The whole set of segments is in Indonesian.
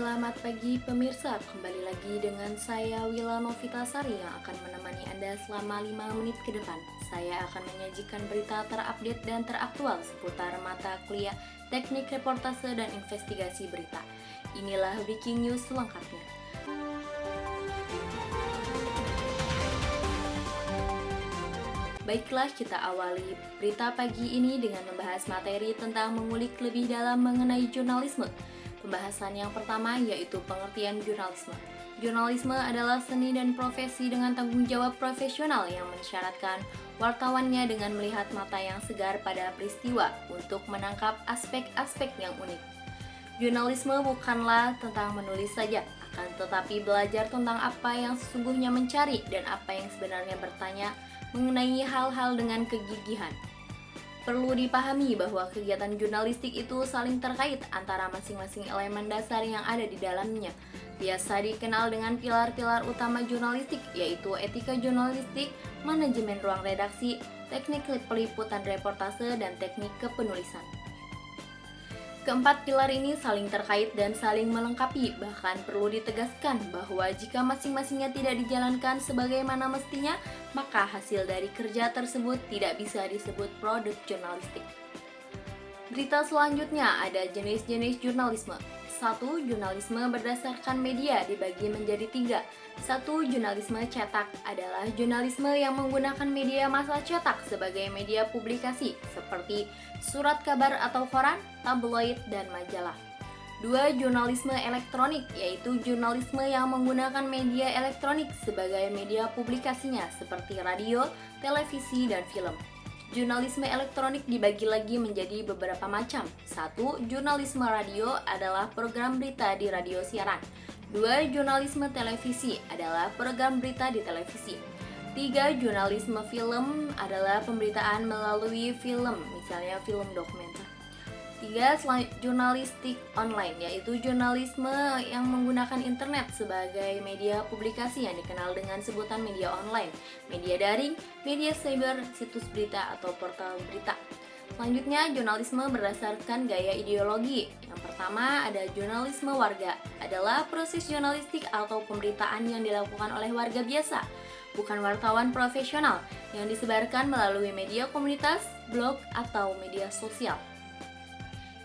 Selamat pagi pemirsa, kembali lagi dengan saya Wila Novitasari yang akan menemani Anda selama 5 menit ke depan. Saya akan menyajikan berita terupdate dan teraktual seputar mata kuliah teknik reportase dan investigasi berita. Inilah breaking news selengkapnya. Baiklah, kita awali berita pagi ini dengan membahas materi tentang mengulik lebih dalam mengenai jurnalisme. Pembahasan yang pertama yaitu pengertian jurnalisme. Jurnalisme adalah seni dan profesi dengan tanggung jawab profesional yang mensyaratkan wartawannya dengan melihat mata yang segar pada peristiwa untuk menangkap aspek-aspek yang unik. Jurnalisme bukanlah tentang menulis saja, akan tetapi belajar tentang apa yang sesungguhnya mencari dan apa yang sebenarnya bertanya mengenai hal-hal dengan kegigihan. Perlu dipahami bahwa kegiatan jurnalistik itu saling terkait antara masing-masing elemen dasar yang ada di dalamnya. Biasa dikenal dengan pilar-pilar utama jurnalistik, yaitu etika jurnalistik, manajemen ruang redaksi, teknik peliputan reportase, dan teknik kepenulisan. Keempat pilar ini saling terkait dan saling melengkapi, bahkan perlu ditegaskan bahwa jika masing-masingnya tidak dijalankan sebagaimana mestinya, maka hasil dari kerja tersebut tidak bisa disebut produk jurnalistik. Berita selanjutnya ada jenis-jenis jurnalisme. 1. Jurnalisme berdasarkan media dibagi menjadi 3. 1. Jurnalisme cetak adalah jurnalisme yang menggunakan media massa cetak sebagai media publikasi seperti surat kabar atau koran, tabloid, dan majalah. 2. Jurnalisme elektronik yaitu jurnalisme yang menggunakan media elektronik sebagai media publikasinya seperti radio, televisi, dan film. Jurnalisme elektronik dibagi lagi menjadi beberapa macam. 1. Jurnalisme radio adalah program berita di radio siaran. 2. Jurnalisme televisi adalah program berita di televisi. 3. Jurnalisme film adalah pemberitaan melalui film, misalnya film dokumenter. 3. Jurnalistik online, yaitu jurnalisme yang menggunakan internet sebagai media publikasi yang dikenal dengan sebutan media online, media daring, media cyber, situs berita, atau portal berita. Selanjutnya, jurnalisme berdasarkan gaya ideologi. Yang pertama ada jurnalisme warga, adalah proses jurnalistik atau pemberitaan yang dilakukan oleh warga biasa, bukan wartawan profesional, yang disebarkan melalui media komunitas, blog, atau media sosial.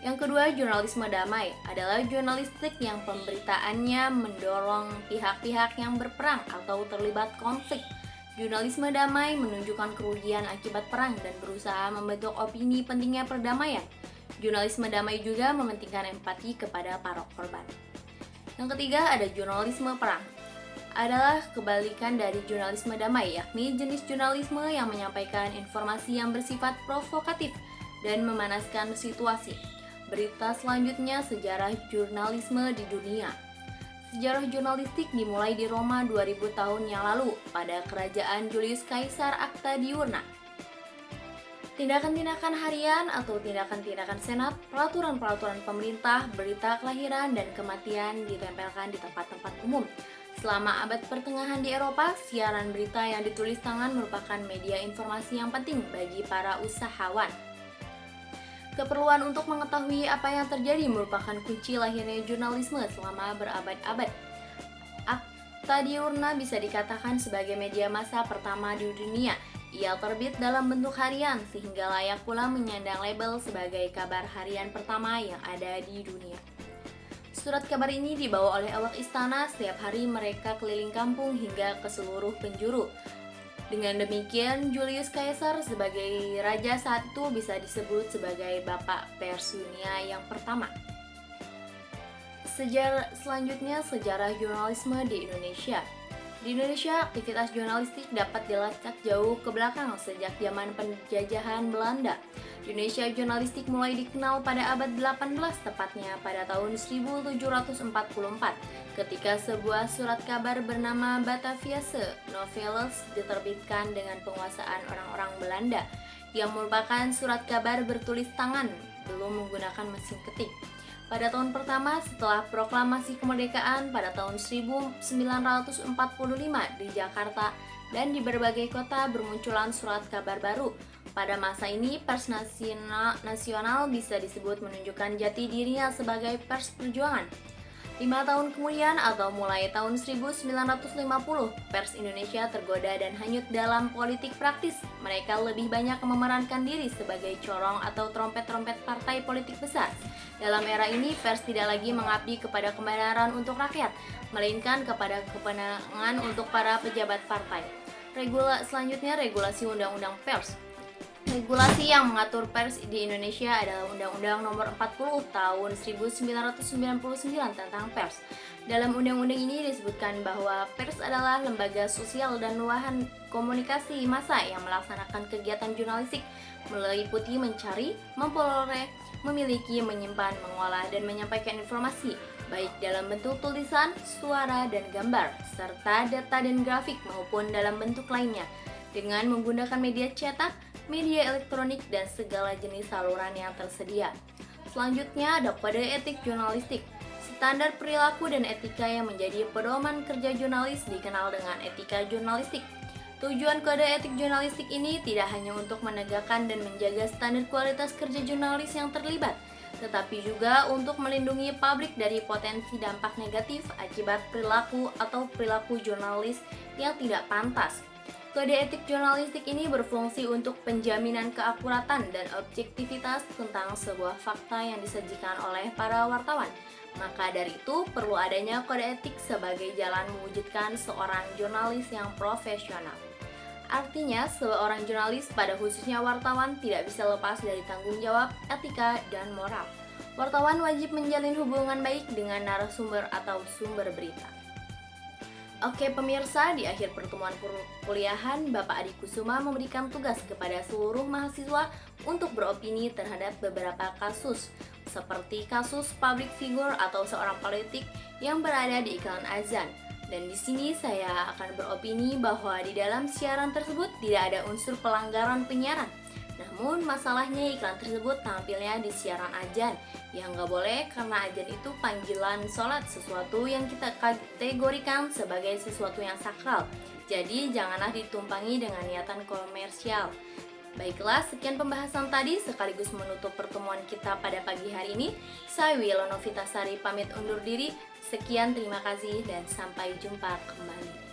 Yang kedua, jurnalisme damai adalah jurnalistik yang pemberitaannya mendorong pihak-pihak yang berperang atau terlibat konflik. Jurnalisme damai menunjukkan kerugian akibat perang dan berusaha membentuk opini pentingnya perdamaian. Jurnalisme damai juga mementingkan empati kepada para korban. Yang ketiga, ada jurnalisme perang. Adalah kebalikan dari jurnalisme damai, yakni jenis jurnalisme yang menyampaikan informasi yang bersifat provokatif dan memanaskan situasi. Berita selanjutnya, sejarah jurnalisme di dunia. Sejarah jurnalistik dimulai di Roma 2000 tahun yang lalu pada kerajaan Julius Caesar Acta Diurna. Tindakan-tindakan harian atau tindakan-tindakan senat, peraturan-peraturan pemerintah, berita kelahiran dan kematian ditempelkan di tempat-tempat umum. Selama abad pertengahan di Eropa, siaran berita yang ditulis tangan merupakan media informasi yang penting bagi para usahawan. Keperluan untuk mengetahui apa yang terjadi merupakan kunci lahirnya jurnalisme selama berabad-abad. Acta Diurna bisa dikatakan sebagai media massa pertama di dunia. Ia terbit dalam bentuk harian sehingga layak pula menyandang label sebagai kabar harian pertama yang ada di dunia. Surat kabar ini dibawa oleh awak istana, setiap hari mereka keliling kampung hingga ke seluruh penjuru. Dengan demikian, Julius Caesar sebagai raja saat itu bisa disebut sebagai bapak pers dunia yang pertama. Selanjutnya, sejarah jurnalisme di Indonesia. Di Indonesia, aktivitas jurnalistik dapat dilacak jauh ke belakang sejak zaman penjajahan Belanda. Di Indonesia, jurnalistik mulai dikenal pada abad 18, tepatnya pada tahun 1744, ketika sebuah surat kabar bernama Bataviase Noveles diterbitkan dengan penguasaan orang-orang Belanda, yang merupakan surat kabar bertulis tangan, belum menggunakan mesin ketik. Pada tahun pertama setelah proklamasi kemerdekaan pada tahun 1945 di Jakarta dan di berbagai kota bermunculan surat kabar baru. Pada masa ini, pers nasional bisa disebut menunjukkan jati dirinya sebagai pers perjuangan. 5 tahun kemudian atau mulai tahun 1950, pers Indonesia tergoda dan hanyut dalam politik praktis. Mereka lebih banyak memerankan diri sebagai corong atau trompet-trompet partai politik besar. Dalam era ini, pers tidak lagi mengabdi kepada kebenaran untuk rakyat, melainkan kepada kewenangan untuk para pejabat partai. Selanjutnya, regulasi undang-undang pers. Regulasi yang mengatur pers di Indonesia adalah Undang-Undang Nomor 40 Tahun 1999 tentang pers. Dalam undang-undang ini disebutkan bahwa pers adalah lembaga sosial dan wahan komunikasi massa yang melaksanakan kegiatan jurnalistik meliputi mencari, memperoleh, memiliki, menyimpan, mengolah, dan menyampaikan informasi baik dalam bentuk tulisan, suara, dan gambar, serta data dan grafik maupun dalam bentuk lainnya dengan menggunakan media cetak, media elektronik, dan segala jenis saluran yang tersedia. Selanjutnya ada kode etik jurnalistik. Standar perilaku dan etika yang menjadi pedoman kerja jurnalis dikenal dengan etika jurnalistik. Tujuan kode etik jurnalistik ini tidak hanya untuk menegakkan dan menjaga standar kualitas kerja jurnalis yang terlibat, tetapi juga untuk melindungi publik dari potensi dampak negatif akibat perilaku atau perilaku jurnalis yang tidak pantas. Kode etik jurnalistik ini berfungsi untuk penjaminan keakuratan dan objektivitas tentang sebuah fakta yang disajikan oleh para wartawan. Maka dari itu, perlu adanya kode etik sebagai jalan mewujudkan seorang jurnalis yang profesional. Artinya, seorang jurnalis, pada khususnya wartawan, tidak bisa lepas dari tanggung jawab, etika, dan moral. Wartawan wajib menjalin hubungan baik dengan narasumber atau sumber berita. Oke pemirsa, di akhir pertemuan perkuliahan, Bapak Adi Kusuma memberikan tugas kepada seluruh mahasiswa untuk beropini terhadap beberapa kasus, seperti kasus public figure atau seorang politik yang berada di iklan azan. Dan di sini saya akan beropini bahwa di dalam siaran tersebut tidak ada unsur pelanggaran penyiaran. Namun masalahnya iklan tersebut tampilnya di siaran azan, yang nggak boleh karena azan itu panggilan sholat, sesuatu yang kita kategorikan sebagai sesuatu yang sakral. Jadi janganlah ditumpangi dengan niatan komersial. Baiklah, sekian pembahasan tadi sekaligus menutup pertemuan kita pada pagi hari ini. Saya Wilono Vitasari pamit undur diri. Sekian, terima kasih dan sampai jumpa kembali.